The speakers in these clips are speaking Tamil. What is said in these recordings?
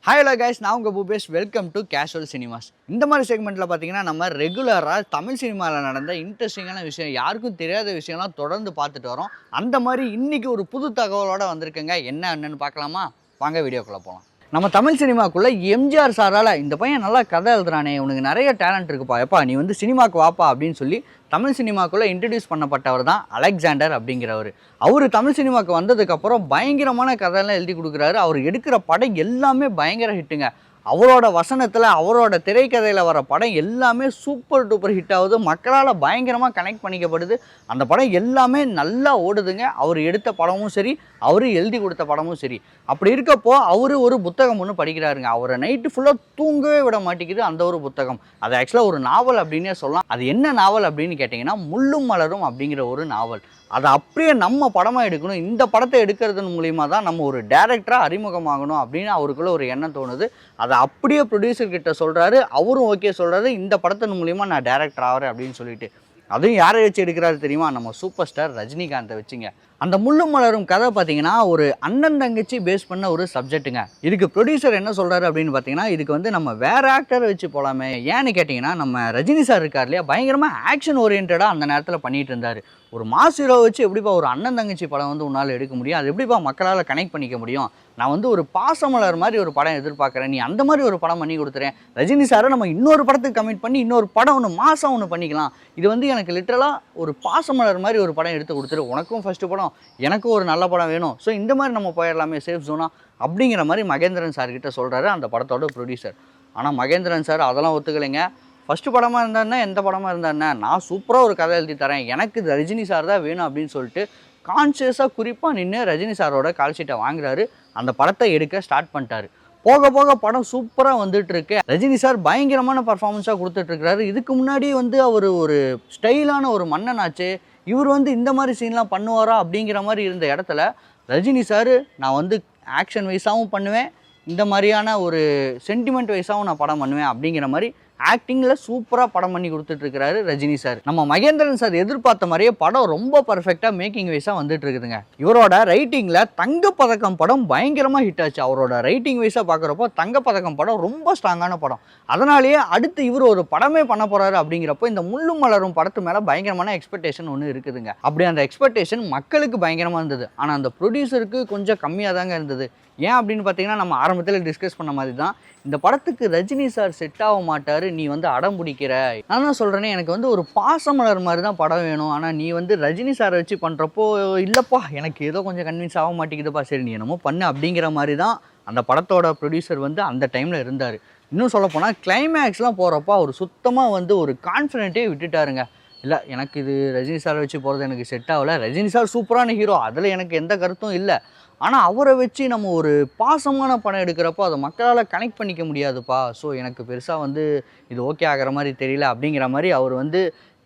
ஹாய் ஹலோ கைஸ், நான் உங்கள் Bhupesh. Welcome to casual cinemas. இந்த மாதிரி செக்மெண்ட்டில் பார்த்தீங்கன்னா நம்ம ரெகுலராக தமிழ் சினிமாவில் நடந்த இன்ட்ரெஸ்டிங்கான விஷயம், யாருக்கும் தெரியாத விஷயம்லாம் தொடர்ந்து பார்த்துட்டு வரோம். அந்த மாதிரி இன்றைக்கி ஒரு புது தகவலோடு வந்திருக்குங்க. என்னன்னு பார்க்கலாமா? வாங்க வீடியோக்குள்ளே போகலாம். நம்ம தமிழ் சினிமாக்குள்ளே எம்ஜிஆர் சாரால் இந்த பையன் நல்லா கதை எழுதுறானே, உனக்கு நிறைய டேலண்ட் இருக்குப்பா, எப்பா நீ வந்து சினிமாவுக்கு வாப்பா அப்படின்னு சொல்லி தமிழ் சினிமாக்குள்ளே இன்ட்ரடியூஸ் பண்ணப்பட்டவர் தான் அலெக்சாண்டர் அப்படிங்கிறவர். அவர் தமிழ் சினிமாவுக்கு வந்ததுக்கப்புறம் பயங்கரமான கதையெல்லாம் எழுதி கொடுக்குறாரு. அவர் எடுக்கிற படம் எல்லாமே பயங்கர ஹிட்டுங்க. அவரோட வசனத்தில், அவரோட திரைக்கதையில் வர படம் எல்லாமே சூப்பர் டூப்பர் ஹிட் ஆகுது. மக்களால் பயங்கரமாக கனெக்ட் பண்ணிக்கப்படுது. அந்த படம் எல்லாமே நல்லா ஓடுதுங்க. அவர் எடுத்த படமும் சரி, அவர் எழுதி கொடுத்த படமும் சரி. அப்படி இருக்கப்போ அவர் ஒரு புத்தகம் ஒன்று படிக்கிறாருங்க. அவரை நைட்டு ஃபுல்லாக தூங்கவே விட மாட்டேங்குது அந்த ஒரு புத்தகம். அது ஆக்சுவலாக ஒரு நாவல் அப்படின்னே சொல்லலாம். அது என்ன நாவல் அப்படின்னு கேட்டிங்கன்னா, முள்ளும் மலரும் அப்படிங்கிற ஒரு நாவல். அதை அப்படியே நம்ம படமாக எடுக்கணும், இந்த படத்தை எடுக்கிறது மூலிமா தான் நம்ம ஒரு டைரக்டராக அறிமுகமாகணும் அப்படின்னு அவருக்குள்ள ஒரு எண்ணம் தோணுது. அதை அப்படியே ப்ரொடியூசர்கிட்ட சொல்கிறாரு. அவரும் ஓகே சொல்கிறாரு, இந்த படத்தின் மூலிமா நான் டைரக்டர் ஆகிறேன் அப்படின்னு சொல்லிட்டு. அதுவும் யாரை வச்சு எடுக்கிறாரு தெரியுமா? நம்ம சூப்பர் ஸ்டார் ரஜினிகாந்தை வச்சுங்க. அந்த முள்ளும் மலரும் கதை பார்த்தீங்கன்னா ஒரு அண்ணன் தங்கச்சி பேஸ் பண்ண ஒரு சப்ஜெக்ட்டுங்க. இதுக்கு ப்ரொடியூசர் என்ன சொல்கிறாரு அப்படின்னு பார்த்தீங்கன்னா, இதுக்கு வந்து நம்ம வேறு ஆக்டரை வச்சு போகலாமே. ஏன்னு கேட்டிங்கன்னா, நம்ம ரஜினி சார் இருக்கார் இல்லையா, பயங்கரமாக ஆக்ஷன் ஓரியன்டாக அந்த நேரத்தில் பண்ணிகிட்டு இருந்தார். ஒரு மாஸ் ஹீரோ வச்சு எப்படிப்பா ஒரு அண்ணன் தங்கச்சி படம் வந்து உன்னால் எடுக்க முடியும்? அது எப்படிப்பா மக்களால் கனெக்ட் பண்ணிக்க முடியும்? நான் வந்து ஒரு பாசமலர் மாதிரி ஒரு படம் எதிர்பார்க்குறேன், நீ அந்த மாதிரி ஒரு படம் பண்ணி கொடுத்துறேன். ரஜினி சாரை நம்ம இன்னொரு படத்துக்கு கமிட் பண்ணி இன்னொரு படம் ஒன்று மாதம் ஒன்று பண்ணிக்கலாம். இது வந்து எனக்கு லிட்டரலாக ஒரு பாசமலர் மாதிரி ஒரு படம் எடுத்து கொடுத்துரு. உனக்கும் ஃபஸ்ட்டு படம், எனக்கும் ஒரு நல்ல படம் வேணும். ஸோ இந்த மாதிரி நம்ம போயிடலாமே, சேஃப் ஜோனா அப்படிங்கிற மாதிரி மகேந்திரன் சார்கிட்ட சொல்கிறாரு அந்த படத்தோட ப்ரொடியூசர். ஆனால் மகேந்திரன் சார் அதெல்லாம் ஒத்துக்கலைங்க. ஃபஸ்ட்டு படமாக இருந்தாருன்னா எந்த படமாக இருந்தாருன்னா, நான் சூப்பராக ஒரு கதை எழுதி தரேன், எனக்கு ரஜினி சார் தான் வேணும் அப்படின்னு சொல்லிட்டு கான்ஷியஸாக குறிப்பாக நின்று ரஜினி சாரோட கால் ஷீட்டை வாங்குறாரு. அந்த படத்தை எடுக்க ஸ்டார்ட் பண்ணிட்டாரு. போக போக படம் சூப்பராக வந்துட்டு இருக்கு. ரஜினி சார் பயங்கரமான பர்ஃபார்மன்ஸாக கொடுத்துட்ருக்கிறாரு. இதுக்கு முன்னாடி வந்து அவர் ஒரு ஸ்டைலான ஒரு மன்னன் ஆச்சு, இவர் வந்து இந்த மாதிரி சீன்லாம் பண்ணுவாரா அப்படிங்கிற மாதிரி இருந்த இடத்துல ரஜினி சார் நான் வந்து ஆக்ஷன் வைஸாகவும் பண்ணுவேன், இந்த மாதிரியான ஒரு சென்டிமெண்ட் வைஸாகவும் நான் படம் பண்ணுவேன் அப்படிங்கிற மாதிரி ஆக்டிங்கில் சூப்பராக படம் பண்ணி கொடுத்துட்ருக்கிறாரு ரஜினி சார். நம்ம மகேந்திரன் சார் எதிர்பார்த்த மாதிரியே படம் ரொம்ப பர்ஃபெக்டாக மேக்கிங் வைஸாக வந்துட்டு இருக்குதுங்க. இவரோட ரைட்டிங்கில் தங்கப்பதக்கம் படம் பயங்கரமாக ஹிட் ஆச்சு. அவரோட ரைட்டிங் வைஸாக பார்க்குறப்போ தங்கப்பதக்கம் படம் ரொம்ப ஸ்ட்ராங்கான படம். அதனாலேயே அடுத்து இவர் ஒரு படமே பண்ண போகிறாரு அப்படிங்கிறப்போ இந்த முள்ளும் மலரும் படத்து மேலே பயங்கரமான எக்ஸ்பெக்டேஷன் ஒன்று இருக்குதுங்க. அப்படி அந்த எக்ஸ்பெக்டேஷன் மக்களுக்கு பயங்கரமாக இருந்தது. ஆனால் அந்த ப்ரொடியூசருக்கு கொஞ்சம் கம்மியாக தாங்க இருந்தது. ஏன் அப்படின்னு பார்த்தீங்கன்னா, நம்ம ஆரம்பத்தில் டிஸ்கஸ் பண்ண மாதிரி தான், இந்த படத்துக்கு ரஜினி சார் செட் ஆக மாட்டார், நீ வந்து அடம் பிடிக்கிற. நான் தான் சொல்கிறேனே, எனக்கு வந்து ஒரு பாசமலர் மாதிரி தான் படம் வேணும், ஆனால் நீ வந்து ரஜினி சாரை வச்சு பண்ணுறப்போ இல்லைப்பா எனக்கு ஏதோ கொஞ்சம் கன்வின்ஸ் ஆக மாட்டேங்குதுப்பா, சரி நீ என்னமோ பண்ணு அப்படிங்கிற மாதிரி தான் அந்த படத்தோட ப்ரொடியூசர் வந்து அந்த டைமில் இருந்தார். இன்னும் சொல்லப்போனால் கிளைமேக்ஸ்லாம் போகிறப்போ அவர் சுத்தமாக வந்து ஒரு கான்ஃபிடென்ட்டே விட்டுட்டாருங்க. இல்லை எனக்கு இது ரஜினி சாரை வச்சு போகிறது எனக்கு செட் ஆகலை, ரஜினி சார் சூப்பரான ஹீரோ, அதில் எனக்கு எந்த கருத்தும் இல்லை, ஆனால் அவரை வச்சு நம்ம ஒரு பாசமான படம் எடுக்கிறப்போ அதை மக்களால் கனெக்ட் பண்ணிக்க முடியாதுப்பா, ஸோ எனக்கு பெருசாக வந்து இது ஓகே ஆகிற மாதிரி தெரியல அப்படிங்கிற மாதிரி அவர் வந்து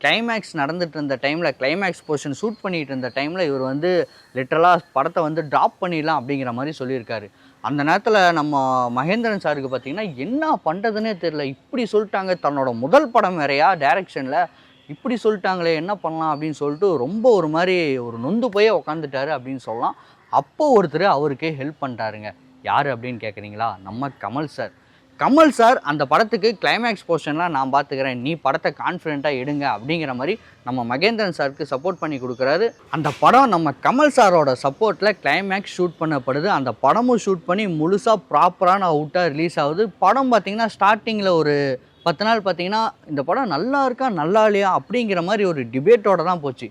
கிளைமேக்ஸ் நடந்துட்டு இருந்த டைமில், கிளைமேக்ஸ் போர்ஷன் ஷூட் பண்ணிகிட்டு இருந்த டைமில் இவர் வந்து லிட்டரலாக படத்தை வந்து ட்ராப் பண்ணிடலாம் அப்படிங்கிற மாதிரி சொல்லியிருக்காரு. அந்த நேரத்தில் நம்ம மகேந்திரன் சாருக்கு பார்த்திங்கன்னா என்ன பண்ணுறதுனே தெரில. இப்படி சொல்லிட்டாங்க, தன்னோட முதல் படம் வேறையா டைரக்ஷனில், இப்படி சொல்லிட்டாங்களே என்ன பண்ணலாம் அப்படின்னு சொல்லிட்டு ரொம்ப ஒரு மாதிரி ஒரு நொந்து போய் உக்காந்துட்டாரு அப்படின்னு சொல்லலாம். அப்போ ஒருத்தர் அவருக்கு ஹெல்ப் பண்ணிட்டாருங்க. யார் அப்படின்னு கேட்குறீங்களா? நம்ம கமல் சார். கமல் சார் அந்த படத்துக்கு கிளைமேக்ஸ் போர்ஷன்லாம் நான் பார்த்துக்கிறேன், நீ படத்தை கான்ஃபிடென்ட்டாக எடுங்க அப்படிங்கிற மாதிரி நம்ம மகேந்திரன் சாருக்கு சப்போர்ட் பண்ணி கொடுக்குறாரு. அந்த படம் நம்ம கமல் சாரோட சப்போர்ட்டில் கிளைமேக்ஸ் ஷூட் பண்ணப்படுது. அந்த படமும் ஷூட் பண்ணி முழுசாக ப்ராப்பரான அவுட்டாக ரிலீஸ் ஆகுது. படம் பார்த்திங்கன்னா ஸ்டார்டிங்கில் ஒரு 10 நாள் பார்த்திங்கன்னா இந்த படம் நல்லா இருக்கா நல்லா இல்லையா அப்படிங்கிற மாதிரி ஒரு டிபேட்டோடு தான் போச்சு.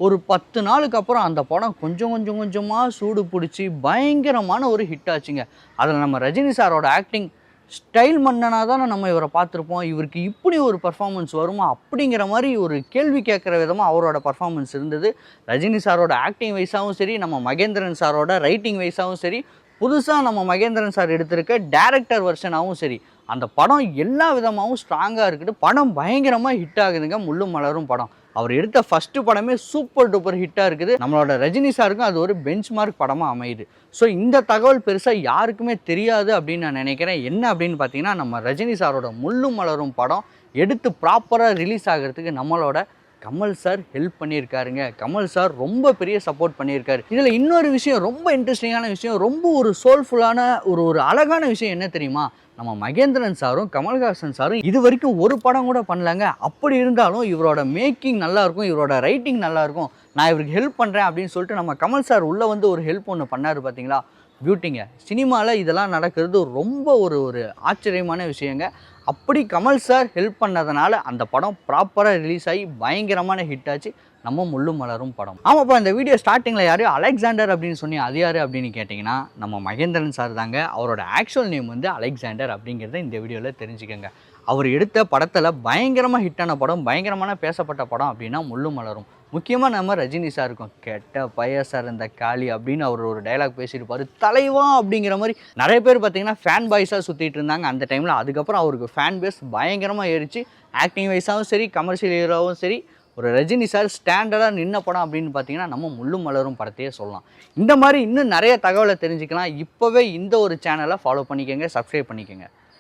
ஒரு 10 நாளுக்கு அப்புறம் அந்த படம் கொஞ்சமாக சூடு பிடிச்சி பயங்கரமான ஒரு ஹிட் ஆச்சுங்க. அதில் நம்ம ரஜினி சாரோட ஆக்டிங், ஸ்டைல் மன்னனாக தானே நம்ம இவரை பார்த்துருப்போம், இவருக்கு இப்படி ஒரு பர்ஃபார்மன்ஸ் வருமா அப்படிங்கிற மாதிரி ஒரு கேள்வி கேட்குற விதமாக அவரோட பர்ஃபார்மன்ஸ் இருந்தது. ரஜினி சாரோட ஆக்டிங் வைஸாகவும் சரி, நம்ம மகேந்திரன் சாரோட ரைட்டிங் வைஸாகவும் சரி, புதுசாக நம்ம மகேந்திரன் சார் எடுத்திருக்க டேரக்டர் வெர்ஷனாகவும் சரி, அந்த படம் எல்லா விதமாகவும் ஸ்ட்ராங்காக இருக்குது. படம் பயங்கரமாக ஹிட் ஆகுதுங்க. முள்ளும் மலரும் படம் அவர் எடுத்த ஃபஸ்ட்டு படமே சூப்பர் டூப்பர் ஹிட்டாக இருக்குது. நம்மளோட ரஜினி சாருக்கும் அது ஒரு பெஞ்ச் மார்க் படமாக அமையுது. ஸோ இந்த தகவல் பெருசாக யாருக்குமே தெரியாது அப்படின்னு நான் நினைக்கிறேன். என்ன அப்படின்னு பார்த்தீங்கன்னா, நம்ம ரஜினி சாரோட முள்ளும் மலரும் படம் எடுத்து ப்ராப்பராக ரிலீஸ் ஆகிறதுக்கு நம்மளோட கமல் சார் ஹெல்ப் பண்ணியிருக்காருங்க. கமல் சார் ரொம்ப பெரிய சப்போர்ட் பண்ணியிருக்காரு. இதில் இன்னொரு விஷயம், ரொம்ப இன்ட்ரெஸ்டிங்கான விஷயம், ரொம்ப ஒரு சோல்ஃபுல்லான ஒரு அழகான விஷயம் என்ன தெரியுமா? நம்ம மகேந்திரன் சாரும் கமல்ஹாசன் சாரும் இது வரைக்கும் ஒரு படம் கூட பண்ணலங்க. அப்படி இருந்தாலும் இவரோட மேக்கிங் நல்லாயிருக்கும், இவரோட ரைட்டிங் நல்லாயிருக்கும், நான் இவருக்கு ஹெல்ப் பண்ணுறேன் அப்படின்னு சொல்லிட்டு நம்ம கமல் சார் உள்ளே வந்து ஒரு ஹெல்ப் ஒன்று பண்ணார் பார்த்தீங்களா? பியூட்டிங்க. சினிமாவில் இதெல்லாம் நடக்கிறது ரொம்ப ஒரு ஆச்சரியமான விஷயங்க. அப்படி கமல் சார் ஹெல்ப் பண்ணதுனால அந்த படம் ப்ராப்பராக ரிலீஸ் ஆகி பயங்கரமான ஹிட் ஆச்சு. நம்ம முள்ளும் மலரும் படம். ஆமாப்பா, இந்த வீடியோ ஸ்டார்டிங்கில் யார் அலெக்சாண்டர் அப்படின்னு சொன்னி அது யார் அப்படின்னு கேட்டிங்கன்னா நம்ம மகேந்திரன் சார் தாங்க. அவரோட ஆக்சுவல் நேம் வந்து அலெக்சாண்டர் அப்படிங்கிறத இந்த வீடியோவில் தெரிஞ்சுக்கோங்க. அவர் எடுத்த படத்தில் பயங்கரமாக ஹிட்டான படம், பயங்கரமான பேசப்பட்ட படம் அப்படின்னா முள்ளும் மலரும். முக்கியமாக நம்ம ரஜினி சார் இருக்கும், கெட்ட பைய சார் இந்த காளி அப்படின்னு அவர் ஒரு டைலாக் பேசியிருப்பார். தலைவா அப்படிங்கிற மாதிரி நிறைய பேர் பார்த்தீங்கன்னா ஃபேன் பாய்ஸாக சுற்றிட்டு இருந்தாங்க அந்த டைமில். அதுக்கப்புறம் அவருக்கு ஃபேன் பேஸ் பயங்கரமாக ஏறிச்சு. ஆக்டிங் வைஸாகவும் சரி, கமர்ஷியல் ஹீரோவும் சரி, ஒரு ரஜினி சார் ஸ்டாண்டர்டாக நின்ன படம் அப்படின்னு பார்த்தீங்கன்னா நம்ம முள்ளும் மலரும் படத்தையே சொல்லலாம். இந்த மாதிரி இன்னும் நிறைய தகவலை தெரிஞ்சுக்கலாம். இப்போவே இந்த ஒரு சேனலை ஃபாலோ பண்ணிக்கோங்க, சப்ஸ்கிரைப் பண்ணிக்கோங்க.